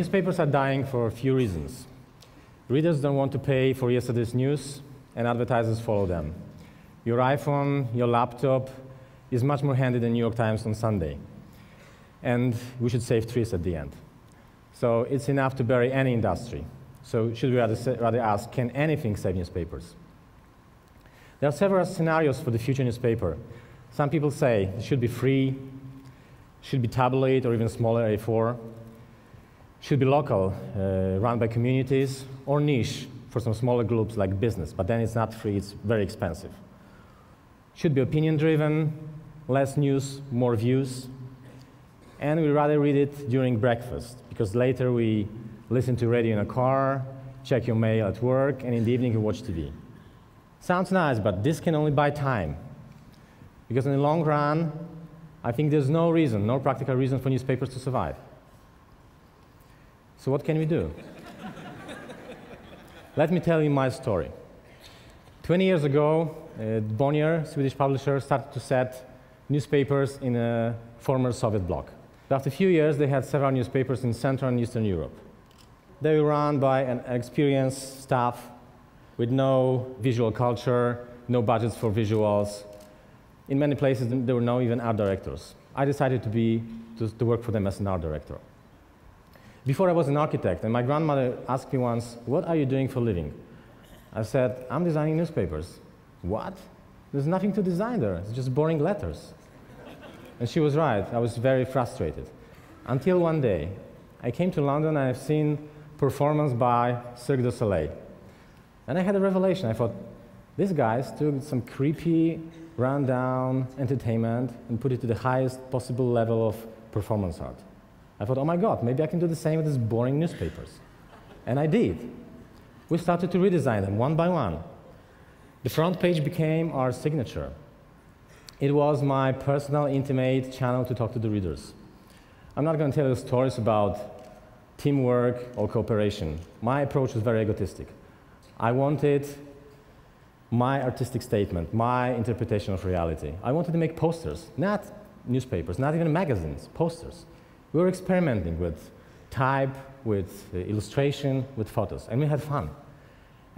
Newspapers are dying for a few reasons. Readers don't want to pay for yesterday's news, and advertisers follow them. Your iPhone, your laptop is much more handy than New York Times on Sunday. And we should save trees at the end. So it's enough to bury any industry. So should we rather ask, can anything save newspapers? There are several scenarios for the future newspaper. Some people say it should be free, should be tabloid or even smaller A4, should be local, run by communities, or niche for some smaller groups like business, but then it's not free, it's very expensive. Should be opinion-driven, less news, more views, and we rather read it during breakfast, because later we listen to radio in a car, check your mail at work, and in the evening you watch TV. Sounds nice, but this can only buy time, because in the long run, I think there's no reason, no practical reason for newspapers to survive. So what can we do? Let me tell you my story. 20 years ago, Bonnier, Swedish publisher, started to set newspapers in a former Soviet bloc. After a few years, they had several newspapers in Central and Eastern Europe. They were run by an experienced staff with no visual culture, no budgets for visuals. In many places, there were no even art directors. I decided to work for them as an art director. Before I was an architect, and my grandmother asked me once, "What are you doing for a living?" I said, "I'm designing newspapers." "What? There's nothing to design there. It's just boring letters." And she was right. I was very frustrated. Until one day, I came to London and I've seen performance by Cirque du Soleil. And I had a revelation. I thought, these guys took some creepy, run-down entertainment and put it to the highest possible level of performance art. I thought, oh my God, maybe I can do the same with these boring newspapers. And I did. We started to redesign them one by one. The front page became our signature. It was my personal, intimate channel to talk to the readers. I'm not going to tell you stories about teamwork or cooperation. My approach was very egotistic. I wanted my artistic statement, my interpretation of reality. I wanted to make posters, not newspapers, not even magazines, posters. We were experimenting with type, with illustration, with photos, and we had fun.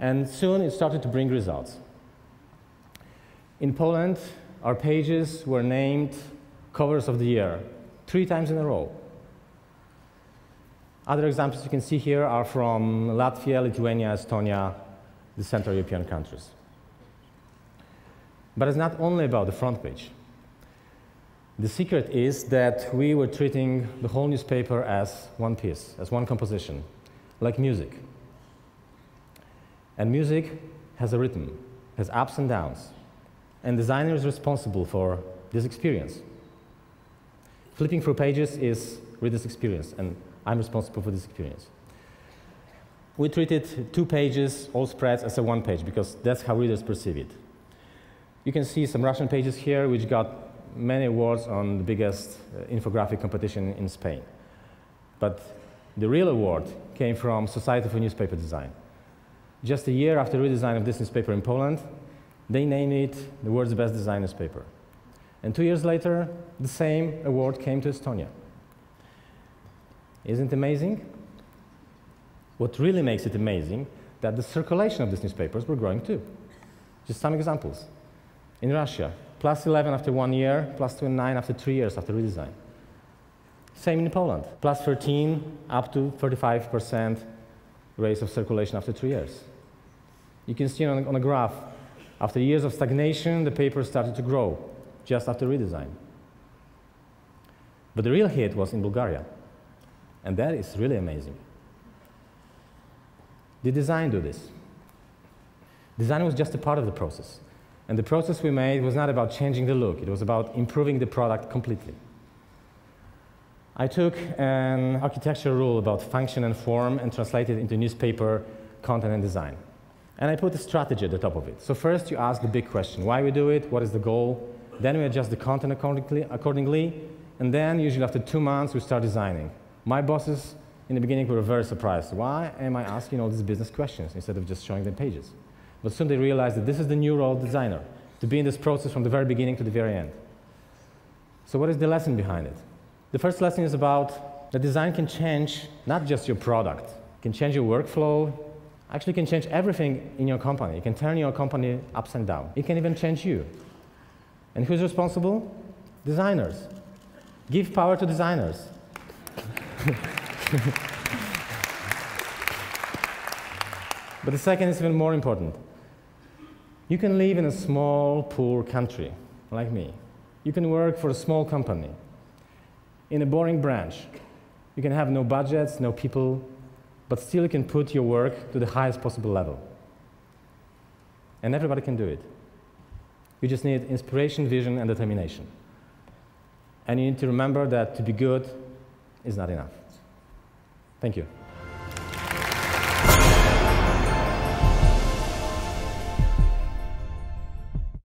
And soon it started to bring results. In Poland, our pages were named covers of the year 3 times in a row. Other examples you can see here are from Latvia, Lithuania, Estonia, the Central European countries. But it's not only about the front page. The secret is that we were treating the whole newspaper as one piece, as one composition, like music. And music has a rhythm, has ups and downs. And designer is responsible for this experience. Flipping through pages is reader's experience, and I'm responsible for this experience. We treated 2 pages, all spreads, as a 1 page, because that's how readers perceive it. You can see some Russian pages here, which got many awards on the biggest infographic competition in Spain. But the real award came from Society for Newspaper Design. Just a year after redesign of this newspaper in Poland, they named it the world's best design newspaper. And 2 years later, the same award came to Estonia. Isn't it amazing? What really makes it amazing, that the circulation of these newspapers were growing too. Just some examples. In Russia, +11 after 1 year, +29 after 3 years after redesign. Same in Poland, +13 up to 35% raise of circulation after 3 years. You can see on a graph, after years of stagnation, the paper started to grow just after redesign. But the real hit was in Bulgaria, and that is really amazing. Did design do this? Design was just a part of the process. And the process we made was not about changing the look. It was about improving the product completely. I took an architecture rule about function and form and translated it into newspaper content and design. And I put a strategy at the top of it. So first you ask the big question, why we do it, what is the goal? Then we adjust the content accordingly. And then usually after 2 months we start designing. My bosses in the beginning were very surprised. Why am I asking all these business questions instead of just showing them pages? But soon they realized that this is the new role of designer, to be in this process from the very beginning to the very end. So what is the lesson behind it? The first lesson is about that design can change not just your product, it can change your workflow, actually can change everything in your company. It can turn your company upside down. It can even change you. And who's responsible? Designers. Give power to designers. But the second is even more important. You can live in a small, poor country, like me. You can work for a small company, in a boring branch. You can have no budgets, no people, but still you can put your work to the highest possible level. And everybody can do it. You just need inspiration, vision, and determination. And you need to remember that to be good is not enough. Thank you.